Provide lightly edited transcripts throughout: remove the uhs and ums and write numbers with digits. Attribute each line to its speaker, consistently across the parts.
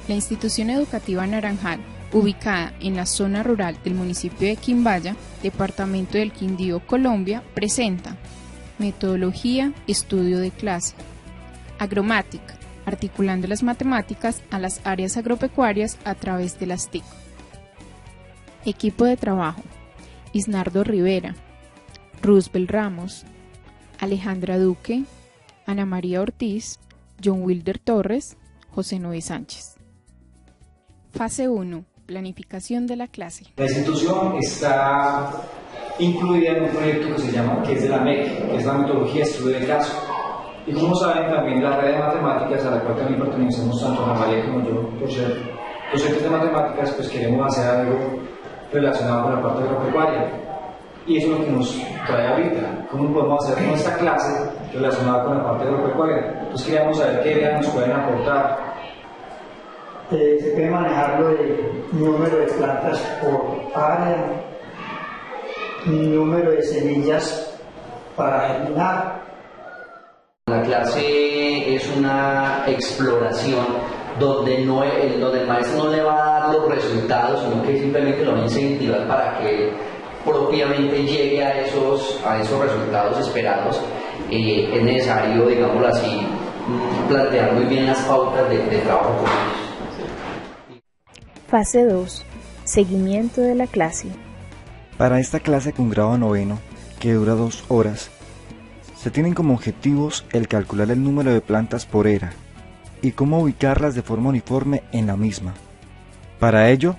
Speaker 1: La institución educativa Naranjal, ubicada en la zona rural del municipio de Quimbaya, departamento del Quindío, Colombia, presenta metodología, estudio de clase, agromática, articulando las matemáticas a las áreas agropecuarias a través de las TIC. Equipo de trabajo: Isnardo Rivera, Roosevelt Ramos, Alejandra Duque, Ana María Ortiz, John Wilder Torres, José Noé Sánchez. Fase 1. Planificación de la clase.
Speaker 2: La institución está incluida en un proyecto que es de la MEC, que es la metodología de estudio de caso. Y como saben, también la red de matemáticas, a la cual también pertenecemos tanto Ana María como yo, por ser docentes de matemáticas, pues queremos hacer algo relacionado con la parte agropecuaria. Y eso es lo que nos trae ahorita. ¿Cómo podemos hacer nuestra clase relacionada con la parte agropecuaria? Entonces queríamos saber qué ideas nos pueden aportar.
Speaker 3: Se puede manejar lo de número de plantas por área, número de semillas para germinar.
Speaker 4: La clase es una exploración donde el maestro no le va a dar los resultados, sino que simplemente lo va a incentivar para que propiamente llegue a esos resultados esperados. Es necesario, digámoslo así, plantear muy bien las pautas de trabajo con ellos.
Speaker 5: Fase 2. Seguimiento de la clase.
Speaker 6: Para esta clase con grado noveno, que dura 2 horas, se tienen como objetivos el calcular el número de plantas por era y cómo ubicarlas de forma uniforme en la misma. Para ello,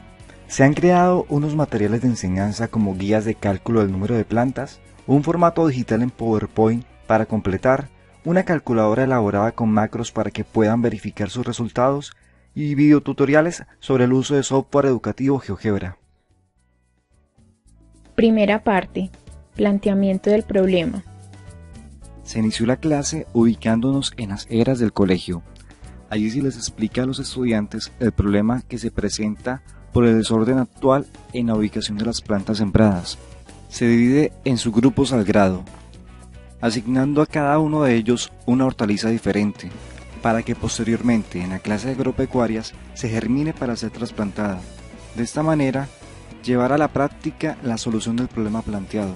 Speaker 6: se han creado unos materiales de enseñanza como guías de cálculo del número de plantas, un formato digital en PowerPoint para completar, una calculadora elaborada con macros para que puedan verificar sus resultados y videotutoriales sobre el uso de software educativo GeoGebra.
Speaker 5: Primera parte. Planteamiento del problema.
Speaker 6: Se inició la clase ubicándonos en las eras del colegio. Allí se les explica a los estudiantes el problema que se presenta por el desorden actual en la ubicación de las plantas sembradas. Se divide en subgrupos al grado, asignando a cada uno de ellos una hortaliza diferente, para que posteriormente en la clase de agropecuarias se germine para ser trasplantada. De esta manera, llevar a la práctica la solución del problema planteado.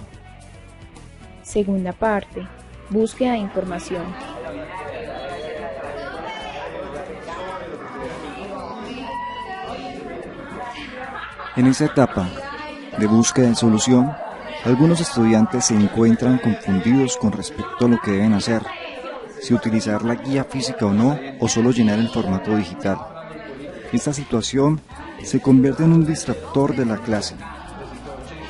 Speaker 5: Segunda parte. Búsqueda de información.
Speaker 6: En esta etapa de búsqueda de solución, algunos estudiantes se encuentran confundidos con respecto a lo que deben hacer, si utilizar la guía física o no, o solo llenar el formato digital. Esta situación se convierte en un distractor de la clase,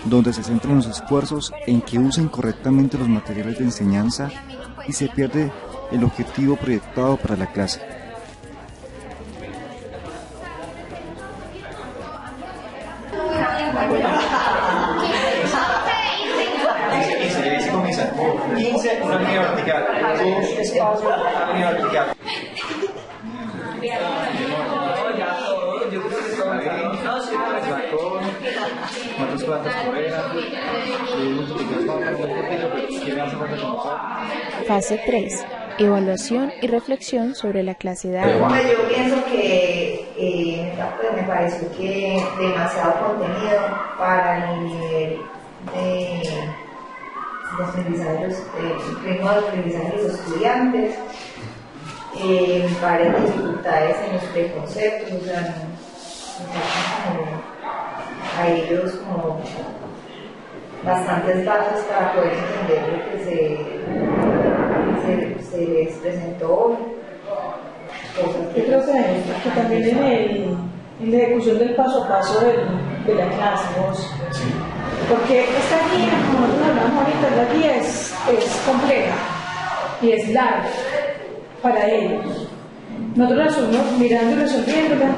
Speaker 6: donde se centran los esfuerzos en que usen correctamente los materiales de enseñanza y se pierde el objetivo proyectado para la clase.
Speaker 2: Comienza 15, una línea vertical, 2 espacios, una línea vertical. ¿Cuántas plantas por era?
Speaker 5: Fase 3. Evaluación y reflexión sobre la clase de agua.
Speaker 7: Yo pienso que me pareció que demasiado contenido para el nivel de aprendizaje, ritmo de aprendizaje de los estudiantes, varias dificultades en los preconceptos, o sea, a ellos como bastantes bases para poder entender lo que se les presentó.
Speaker 8: Yo creo que también en la ejecución del paso a paso de la clase, ¿no? Sí. Porque esta guía, como nosotros hablamos ahorita, la guía es compleja y es larga para ellos. Nosotros la estuvimos mirando y resolviéndola,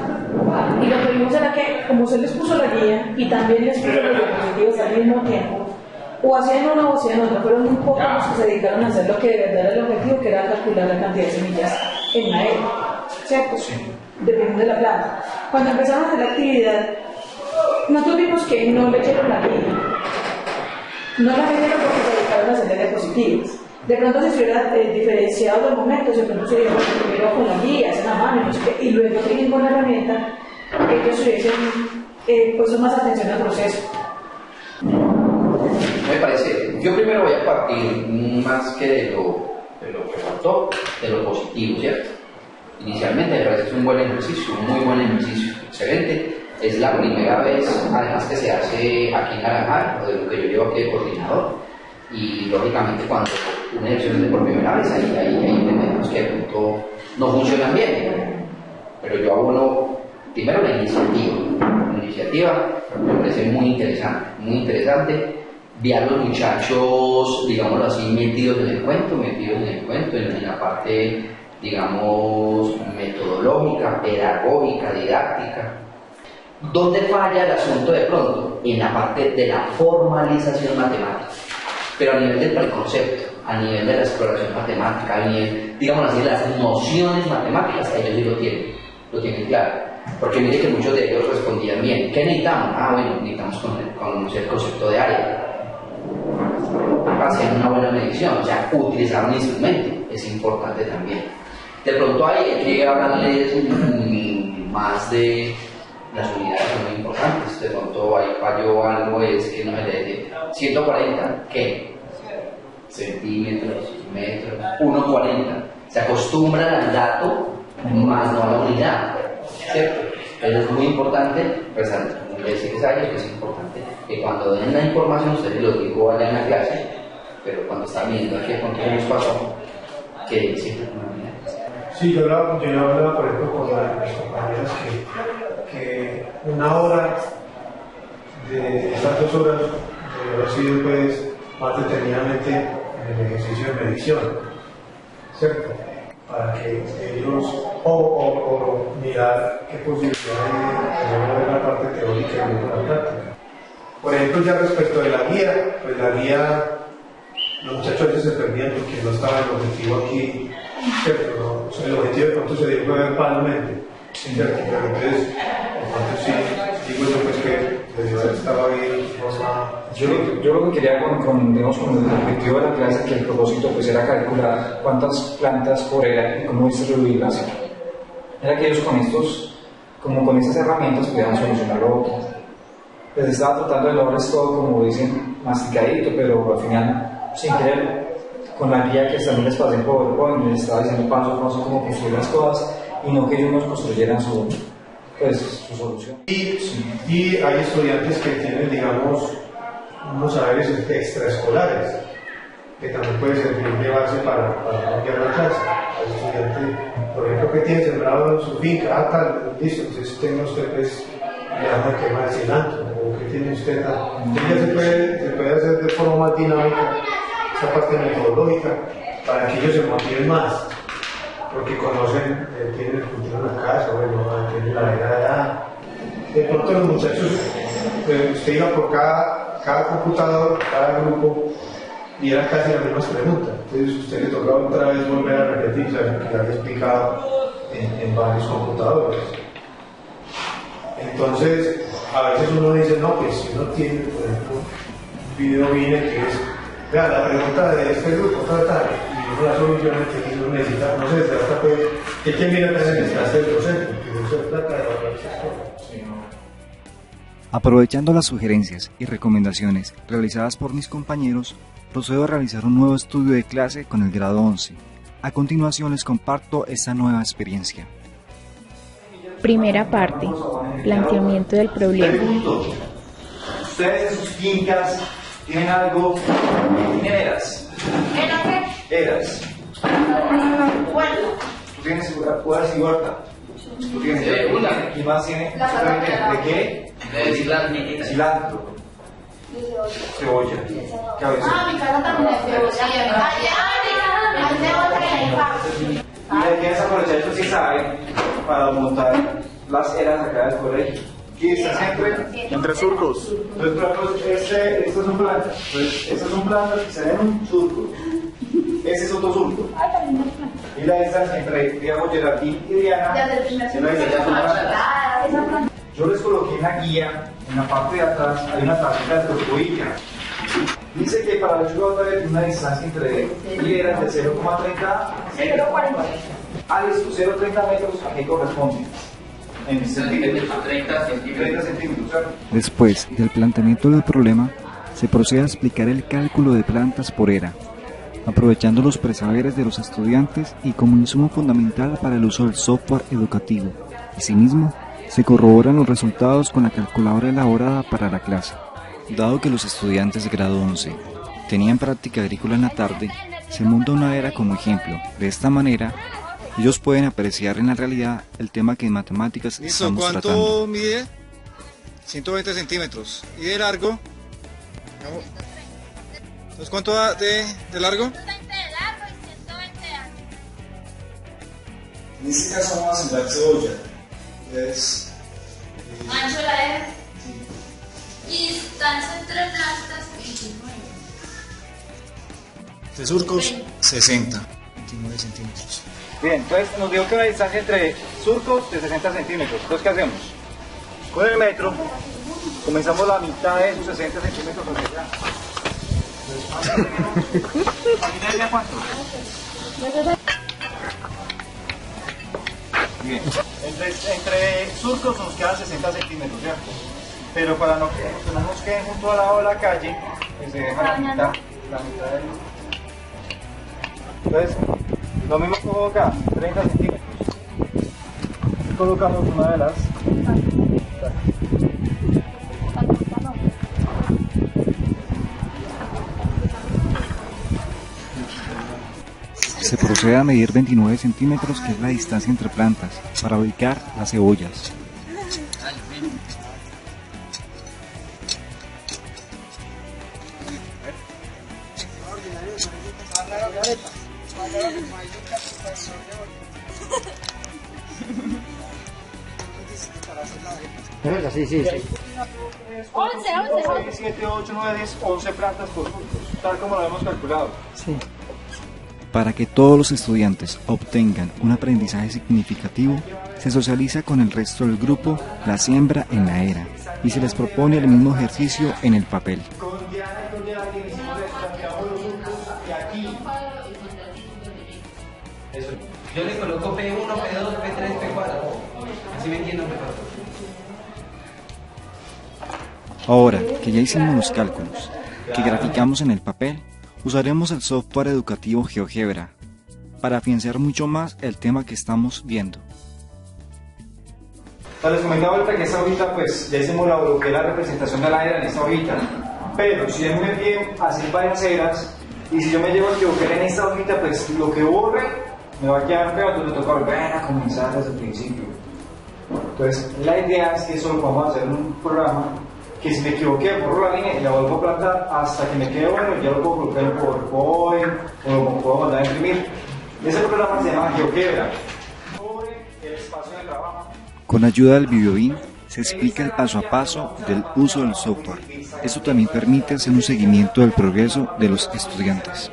Speaker 8: y lo que vimos era que, como se les puso la guía y también les puso los objetivos al mismo tiempo, o hacían una o hacían otra, fueron muy pocos los que se dedicaron a hacer lo que de verdad era el objetivo, que era calcular la cantidad de semillas en la era, ¿cierto? Sí. Dependiendo de la planta. Cuando empezamos a hacer la actividad, nosotros vimos que no leyeron la guía, no la leyeron porque se dedicaron a hacer diapositivas. De pronto si estuviera diferenciado los momentos, de pronto sería primero con la guía, hacen la mano, y luego tienen con la herramienta, ellos hubiesen puesto más atención al proceso.
Speaker 4: Me parece, yo primero voy a partir más que de lo que faltó, de lo positivo, ¿cierto? Inicialmente me parece que es un buen ejercicio, un muy buen ejercicio, excelente. Es la primera vez, además, que se hace aquí en Naranjal, o de lo que yo llevo aquí de coordinador. Y lógicamente cuando una elección es de por primera vez, ahí entendemos que de pronto no funcionan bien. Pero yo abono primero la iniciativa. La iniciativa me parece muy interesante. Vi a los muchachos, digámoslo así, metidos en el cuento, en la parte, digamos, metodológica, pedagógica, didáctica. ¿Dónde falla el asunto de pronto? En la parte de la formalización matemática, pero a nivel del preconcepto, a nivel de la exploración matemática, a nivel, digamos así, de las nociones matemáticas, ellos sí lo tienen claro. Porque mire que muchos de ellos respondían bien. ¿Qué necesitamos? Bueno, necesitamos conocer el concepto de área, hacer una buena medición, o sea, utilizar un instrumento, es importante también. De pronto hay que hablarles más de las unidades, son muy importantes. De pronto ahí falló algo, es que no me le 140, ¿qué? Centímetros, metros, 1,40. Se acostumbran al dato más no a la unidad, ¿cierto? Eso es muy importante, pues a los 16 años que es importante que cuando den la información, ustedes lo digo allá en la clase, pero cuando están viendo aquí con qué nos pasó, que siempre con la unidad.
Speaker 9: Sí, yo hablaba, por ejemplo, con las compañeras que una hora de estas 2 horas debe haber sido pues, más detenidamente en el ejercicio de medición, ¿cierto? Para que ellos, o mirar qué posibilidad hay de ver la parte teórica y luego la práctica. Por ejemplo, ya respecto de la guía, pues la guía, los muchachos a veces se perdían porque no estaba el objetivo aquí, ¿cierto? ¿No? O sea, el objetivo de pronto se dio verbalmente, ¿cierto? Pero entonces, sí, digo yo pues que estaba bien formado.
Speaker 2: Yo lo que quería con el objetivo de la clase, que el propósito pues era calcular cuántas plantas por era y cómo distribuirlas. Era que ellos con estas herramientas pudieran solucionar lo otro. Les estaba tratando de lograr todo, como dicen, masticadito, pero al final, sin querer, con la guía que también les pasé en PowerPoint, les estaba diciendo paso a paso cómo construir las cosas y no que ellos nos construyeran su solución.
Speaker 9: Y hay estudiantes que tienen, digamos, unos saberes extraescolares que también puede servir de base para cambiar la clase. Hay estudiantes, por ejemplo, que tienen sembrado en su finca, tal, listo, entonces tenga usted pues, le llama el tema de cilantro, o que tiene usted, entonces se puede hacer de forma más dinámica esa parte metodológica para que ellos se motiven más, porque conocen, tienen el cultivo en la casa, bueno, tienen la edad. De pronto los muchachos, usted iba por cada computador, cada grupo, y eran casi las mismas preguntas. Entonces usted le tocaba otra vez volver a repetir lo que había explicado en varios computadores. Entonces, a veces uno dice, no, pues si uno tiene, por ejemplo, un video viene que es, vea, la pregunta de este grupo, tal, y uno la soluciona que uno necesita, no sé, se trata pues, que quien viene a tener el clase del docente, que no se trata de hablar esas cosas.
Speaker 6: Aprovechando las sugerencias y recomendaciones realizadas por mis compañeros, procedo a realizar un nuevo estudio de clase con el grado 11. A continuación les comparto esta nueva experiencia.
Speaker 5: Primera parte, planteamiento del problema.
Speaker 2: ¿Ustedes en sus fincas tienen algo? ¿Tienen eras? Eras. ¿Tú tienes huertas y huerta? ¿Tú tienes ¿Quién más tiene? ¿De qué?
Speaker 4: De
Speaker 2: cilantro. Cebolla. ¿Qué habéis?
Speaker 10: Mi casa también es cebolla.
Speaker 2: Y hay que desaprovechar esto si saben para montar las eras acá del colegio. Aquí está siempre
Speaker 11: entre surcos.
Speaker 2: Entonces, este es un plano. Entonces, este es un plano que se ve en un surco. Ese es otro surco. Y la esta entre, digamos, Geraldine y Diana. Yo les coloqué en la guía, en la parte de atrás, hay una tarjeta de tortuilla. Dice que para los jugadores una distancia entre hileras de 0,30 a 0,30 metros, ¿a qué corresponde? En centímetros. 30 centímetros.
Speaker 6: Después del planteamiento del problema, se procede a explicar el cálculo de plantas por era, aprovechando los presaberes de los estudiantes y como insumo fundamental para el uso del software educativo. Asimismo, se corroboran los resultados con la calculadora elaborada para la clase. Dado que los estudiantes de grado 11 tenían práctica agrícola en la tarde, se monta una era como ejemplo. De esta manera, ellos pueden apreciar en la realidad el tema que en matemáticas estamos
Speaker 11: ¿Cuánto
Speaker 6: tratando.
Speaker 11: mide? 120 centímetros. ¿Y de largo? Entonces, ¿cuánto da de largo?
Speaker 10: 120 de largo y 120 de ancho.
Speaker 2: En este caso vamos a sembrar cebolla. Es
Speaker 10: Ancho la es. Y distancia entre plantas 29.
Speaker 11: De surcos, 60. 29 centímetros.
Speaker 2: Bien, entonces nos dio que una distancia entre surcos de 60 centímetros. Entonces, ¿qué hacemos? Con el metro, comenzamos la mitad de esos 60 centímetros hacia allá. ¿La mitad cuánto? Bien, entre surcos nos quedan 60 centímetros, ¿cierto? Pero para no que no nos queden junto al lado de la calle, pues se deja la mitad del... Entonces, lo mismo como acá, 30 centímetros. Y colocamos una de las...
Speaker 6: Se procede a medir 29 centímetros, que es la distancia entre plantas, para ubicar las cebollas.
Speaker 3: Sí.
Speaker 10: 11.
Speaker 2: 7, 8, 9, 10, 11 plantas por surcos, tal como lo hemos calculado.
Speaker 3: Sí.
Speaker 6: Para que todos los estudiantes obtengan un aprendizaje significativo, se socializa con el resto del grupo la siembra en la era y se les propone el mismo ejercicio en el papel.
Speaker 2: Con Diana y con Geraldine hicimos esto, cambiamos los surcos y aquí.
Speaker 12: Eso. Yo le coloco P1, P2, P3, P4. Así me entiendo mejor.
Speaker 6: Ahora que ya hicimos los cálculos que graficamos en el papel, usaremos el software educativo GeoGebra para afianzar mucho más el tema que estamos viendo.
Speaker 2: Les comentaba ahorita que esta hojita, pues ya hicimos lo que es la representación de la era en esta hojita, pero si yo me piden hacer varias eras y si yo me llevo a equivocar en esta hojita, pues lo que borre me va a quedar feo, entonces me toca volver a comenzar desde el principio. Entonces la idea es que eso lo podamos hacer en un programa que si me equivoqué, borro la línea y la vuelvo a plantar hasta que me quede bueno, ya lo puedo colocar en PowerPoint o lo puedo mandar a imprimir. Ese programa se llama GeoGebra. Sobre el espacio de trabajo.
Speaker 6: Con ayuda del videobeam se explica el paso a paso del uso del software. Esto también permite hacer un seguimiento del progreso de los estudiantes.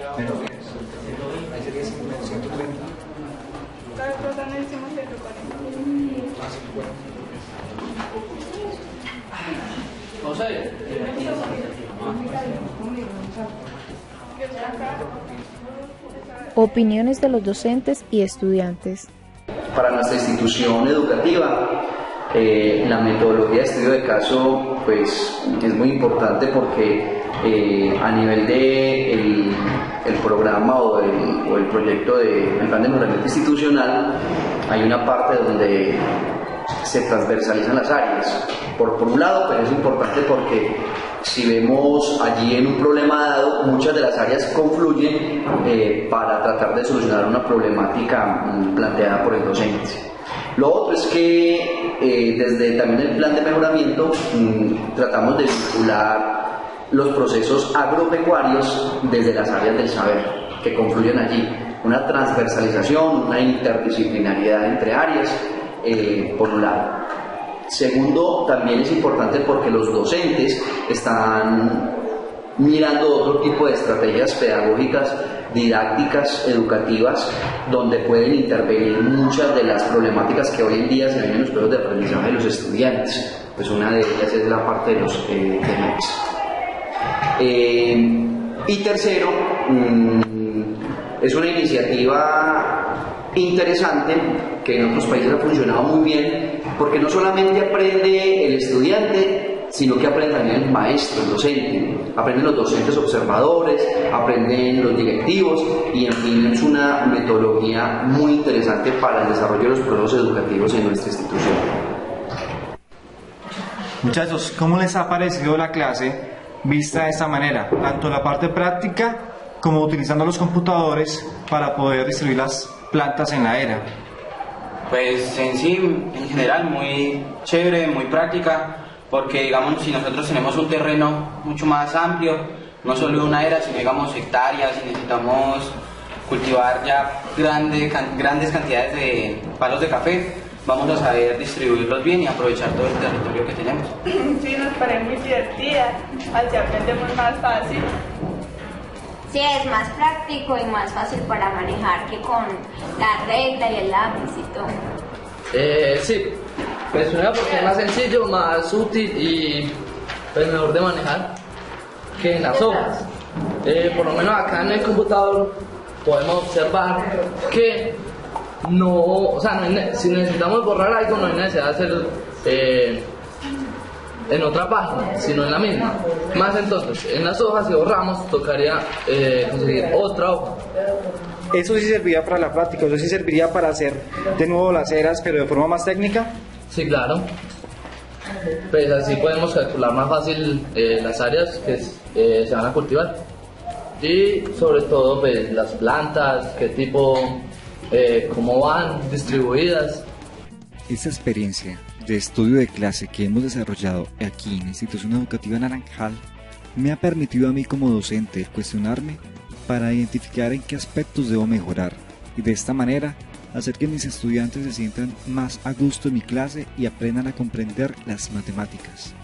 Speaker 5: Opiniones de los docentes y estudiantes.
Speaker 4: Para nuestra institución educativa, la metodología de estudio de caso pues, es muy importante porque a nivel de el programa o el proyecto del plan de mejoramiento institucional hay una parte donde se transversalizan las áreas. Por un lado, pues es importante porque si vemos allí en un problema dado, muchas de las áreas confluyen para tratar de solucionar una problemática planteada por el docente. Lo otro es que desde también el plan de mejoramiento tratamos de vincular los procesos agropecuarios desde las áreas del saber que confluyen allí. Una transversalización, una interdisciplinariedad entre áreas, por un lado. Segundo, también es importante porque los docentes están mirando otro tipo de estrategias pedagógicas, didácticas, educativas, donde pueden intervenir muchas de las problemáticas que hoy en día se ven en los procesos de aprendizaje de los estudiantes. Pues una de ellas es la parte de los MEPs. Y tercero, es una iniciativa interesante que en otros países ha funcionado muy bien, porque no solamente aprende el estudiante, sino que aprende también el maestro, el docente, aprenden los docentes observadores, aprenden los directivos, y en fin es una metodología muy interesante para el desarrollo de los procesos educativos en nuestra institución.
Speaker 6: Muchachos, ¿cómo les ha parecido la clase vista de esta manera? Tanto la parte práctica como utilizando los computadores para poder distribuir las plantas en la era.
Speaker 12: Pues en sí, en general, muy chévere, muy práctica, porque digamos, si nosotros tenemos un terreno mucho más amplio, no solo una era, sino digamos hectáreas, y necesitamos cultivar ya grandes cantidades de palos de café, vamos a saber distribuirlos bien y aprovechar todo el territorio que tenemos.
Speaker 13: Sí, nos parece muy divertida, así aprendemos más fácil.
Speaker 10: Sí, es más práctico y más fácil para manejar que con la regla y el lápiz y todo.
Speaker 14: Sí, pues primero porque es más sencillo, más útil y pues mejor de manejar que en las hojas. Por lo menos acá en el computador podemos observar que no, o sea, si necesitamos borrar algo no hay necesidad de hacerlo en otra página, sino en la misma. Más entonces, en las hojas si borramos tocaría conseguir otra hoja.
Speaker 6: ¿Eso sí serviría para la práctica? ¿Eso sí serviría para hacer de nuevo las eras, pero de forma más técnica?
Speaker 14: Sí, claro. Pues así podemos calcular más fácil las áreas que se van a cultivar. Y sobre todo pues las plantas, qué tipo, cómo van distribuidas.
Speaker 6: Esta experiencia de estudio de clase que hemos desarrollado aquí en la Institución Educativa Naranjal me ha permitido a mí como docente cuestionarme para identificar en qué aspectos debo mejorar y de esta manera hacer que mis estudiantes se sientan más a gusto en mi clase y aprendan a comprender las matemáticas.